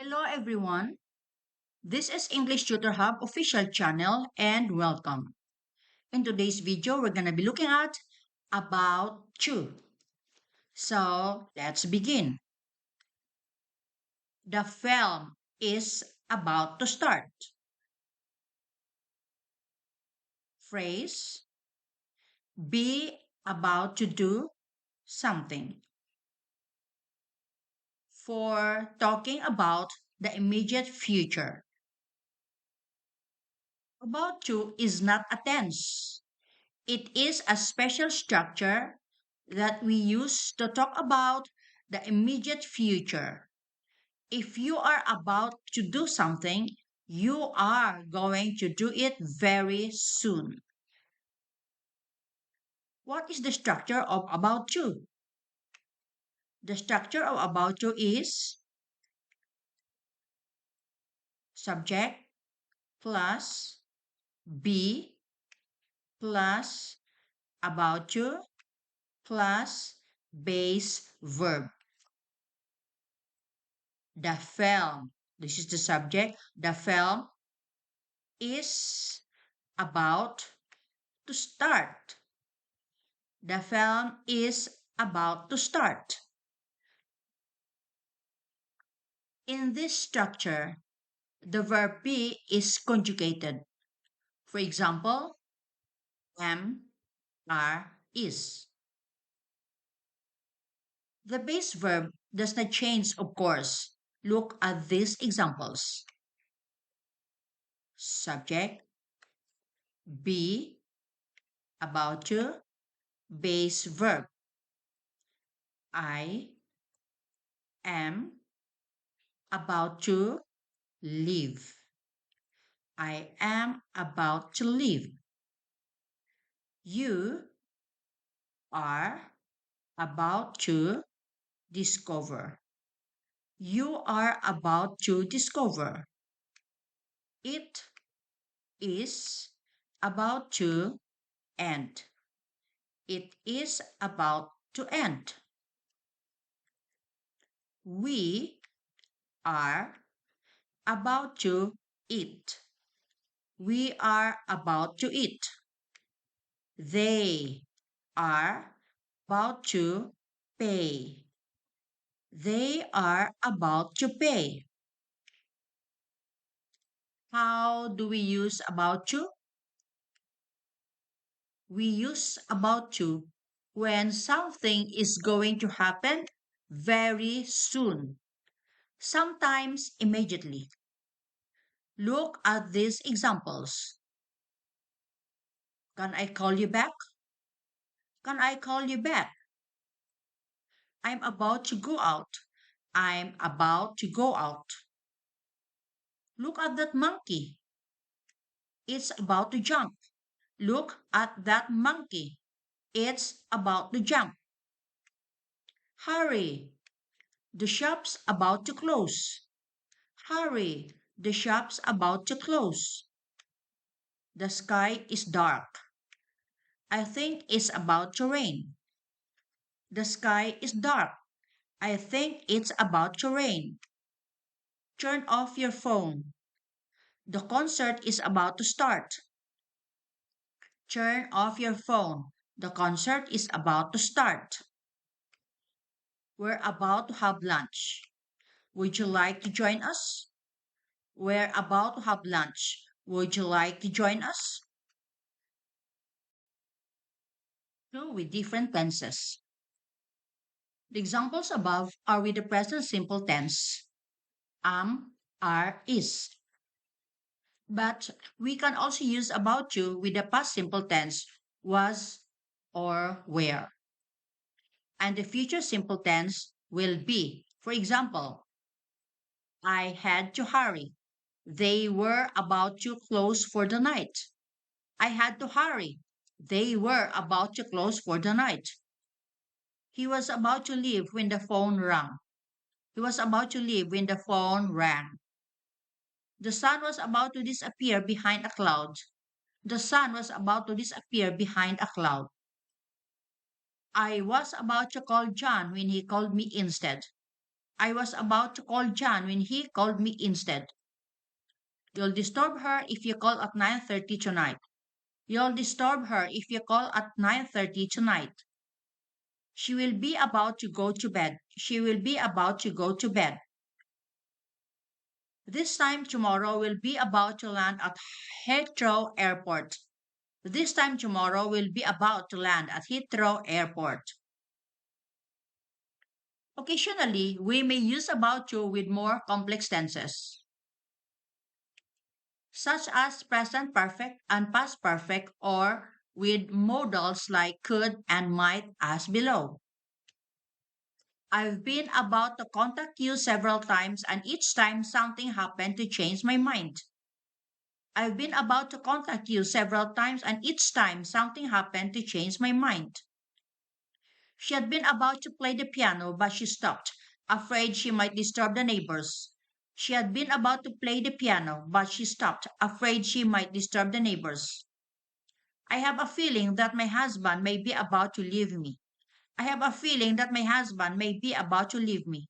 Hello everyone. This is English Tutor Hub official channel and welcome. In today's video, we're going to be looking at about to. So let's begin. The film is about to start. Phrase be about to do something. For talking about the immediate future. About to is not a tense. It is a special structure that we use to talk about the immediate future. If you are about to do something, you are going to do it very soon. What is the structure of about to? The structure of about to is subject plus be plus about to plus base verb. The film. This is the subject. The film is about to start. The film is about to start. In this structure, the verb be is conjugated. For example, am, are, is. The base verb does not change, of course. Look at these examples. Subject, be, about to, base verb. I am about to leave. I am about to leave. You are about to discover. You are about to discover. It is about to end. It is about to end. We are about to eat. We are about to eat. They are about to pay. They are about to pay. How do we use about to? We use about to when something is going to happen very soon, sometimes immediately. Look at these examples. Can I call you back? Can I call you back? I'm about to go out. I'm about to go out. Look at that monkey. It's about to jump. Look at that monkey. It's about to jump. Hurry. The shop's about to close. Hurry. The shop's about to close. The sky is dark. I think it's about to rain. The sky is dark. I think it's about to rain. Turn off your phone. The concert is about to start. Turn off your phone. The concert is about to start. We're about to have lunch. Would you like to join us? We're about to have lunch. Would you like to join us? Two with different tenses. The examples above are with the present simple tense. Am, are, is. But we can also use about to with the past simple tense was or were. And the future simple tense will be. For example, I had to hurry. They were about to close for the night. I had to hurry. They were about to close for the night. He was about to leave when the phone rang. He was about to leave when the phone rang. The sun was about to disappear behind a cloud. The sun was about to disappear behind a cloud. I was about to call John when he called me instead. I was about to call John when he called me instead. You'll disturb her if you call at 9:30 tonight. You'll disturb her if you call at 9:30 tonight. She will be about to go to bed. She will be about to go to bed. This time tomorrow we'll be about to land at Heathrow Airport. This time tomorrow we'll be about to land at Heathrow Airport. Occasionally, we may use about to with more complex tenses, such as present perfect and past perfect, or with modals like could and might as below. I've been about to contact you several times, and each time something happened to change my mind. I've been about to contact you several times, and each time something happened to change my mind. She had been about to play the piano, but she stopped, afraid she might disturb the neighbors. She had been about to play the piano, but she stopped, afraid she might disturb the neighbors. I have a feeling that my husband may be about to leave me. I have a feeling that my husband may be about to leave me.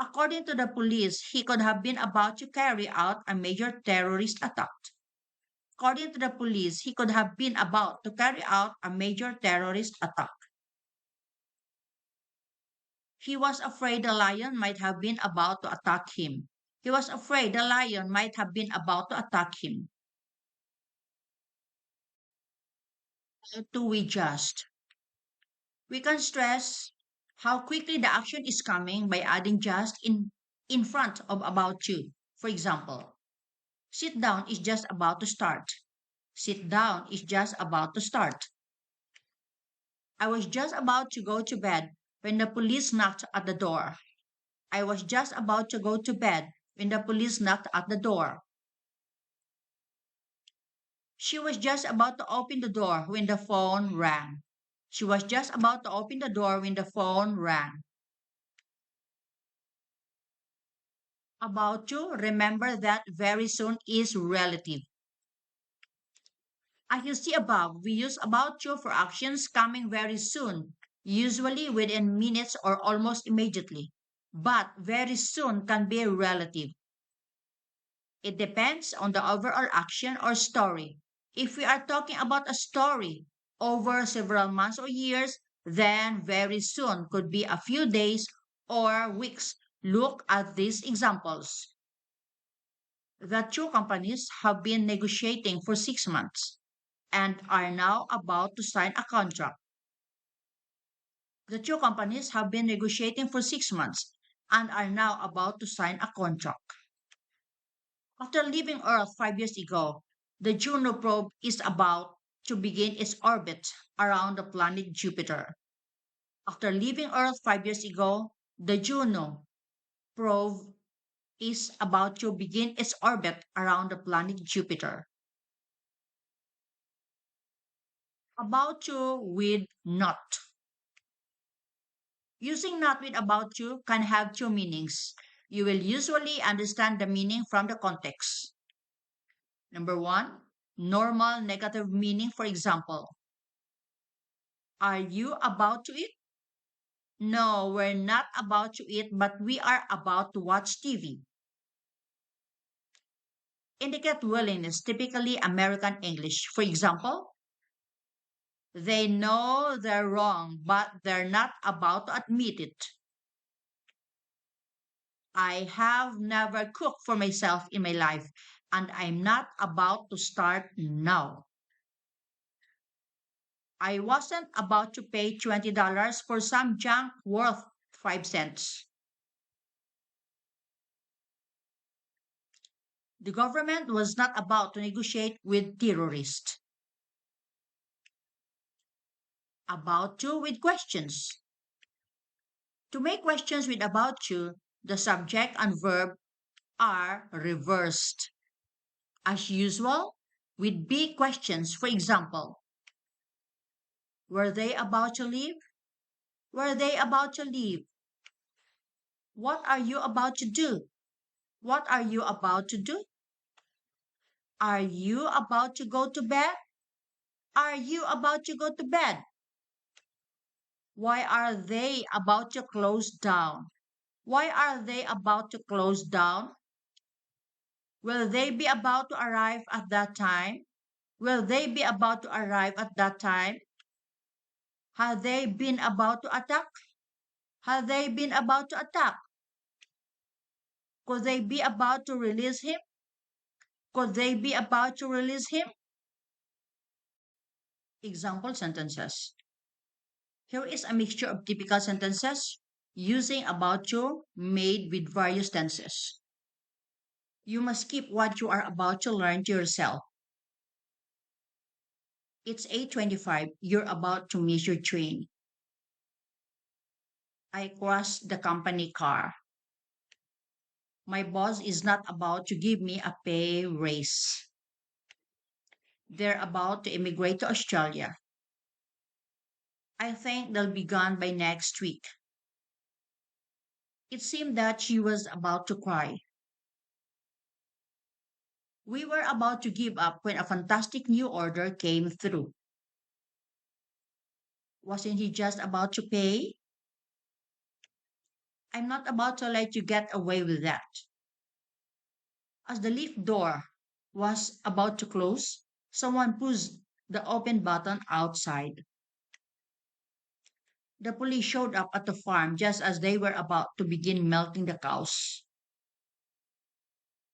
According to the police, he could have been about to carry out a major terrorist attack. According to the police, he could have been about to carry out a major terrorist attack. He was afraid the lion might have been about to attack him. He was afraid the lion might have been about to attack him. How do we just? We can stress how quickly the action is coming by adding just in front of about to. For example, sit down is just about to start. Sit down is just about to start. I was just about to go to bed when the police knocked at the door. I was just about to go to bed when the police knocked at the door. She was just about to open the door when the phone rang. She was just about to open the door when the phone rang. About to, remember that very soon is relative. As you see above, we use about to for actions coming very soon, usually within minutes or almost immediately. But very soon can be relative. It depends on the overall action or story. If we are talking about a story over several months or years, then very soon could be a few days or weeks. Look at these examples. The two companies have been negotiating for 6 months and are now about to sign a contract. The two companies have been negotiating for 6 months and are now about to sign a contract. After leaving Earth 5 years ago, the Juno probe is about to begin its orbit around the planet Jupiter. After leaving Earth 5 years ago, the Juno probe is about to begin its orbit around the planet Jupiter. About to with not. Using not with about to can have two meanings. You will usually understand the meaning from the context. Number one, normal negative meaning. For example, are you about to eat? No, we're not about to eat, but we are about to watch TV. Indicate willingness, typically American English. For example, they know they're wrong, but they're not about to admit it. I have never cooked for myself in my life, and I'm not about to start now. I wasn't about to pay $20 for some junk worth 5 cents. The government was not about to negotiate with terrorists. About to with questions. To make questions with about to, the subject and verb are reversed. As usual, with big questions, for example, were they about to leave? Were they about to leave? What are you about to do? What are you about to do? Are you about to go to bed? Are you about to go to bed? Why are they about to close down? Why are they about to close down? Will they be about to arrive at that time? Will they be about to arrive at that time? Have they been about to attack? Have they been about to attack? Could they be about to release him? Could they be about to release him? Example sentences. Here is a mixture of typical sentences using about to made with various tenses. You must keep what you are about to learn to yourself. It's 8:25. You're about to miss your train. I crashed the company car. My boss is not about to give me a pay raise. They're about to immigrate to Australia. I think they'll be gone by next week. It seemed that she was about to cry. We were about to give up when a fantastic new order came through. Wasn't he just about to pay? I'm not about to let you get away with that. As the lift door was about to close, someone pushed the open button outside. The police showed up at the farm just as they were about to begin melting the cows.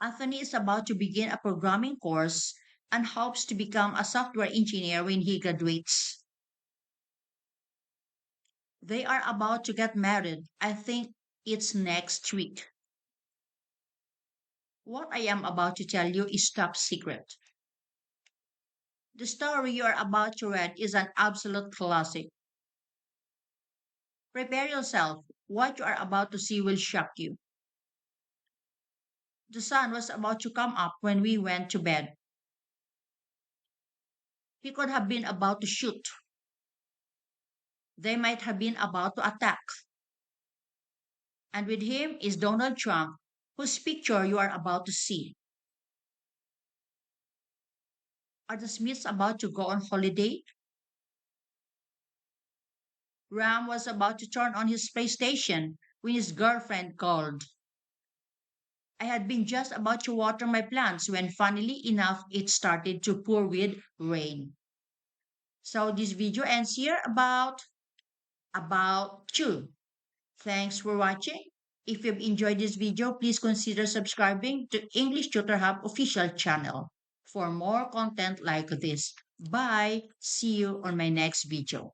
Anthony is about to begin a programming course and hopes to become a software engineer when he graduates. They are about to get married. I think it's next week. What I am about to tell you is top secret. The story you are about to read is an absolute classic. Prepare yourself. What you are about to see will shock you. The sun was about to come up when we went to bed. He could have been about to shoot. They might have been about to attack. And with him is Donald Trump, whose picture you are about to see. Are the Smiths about to go on holiday? Ram was about to turn on his PlayStation when his girlfriend called. I had been just about to water my plants when, funnily enough, it started to pour with rain. So this video ends here about you. Thanks for watching. If you've enjoyed this video, please consider subscribing to English Tutor Hub official channel for more content like this. Bye. See you on my next video.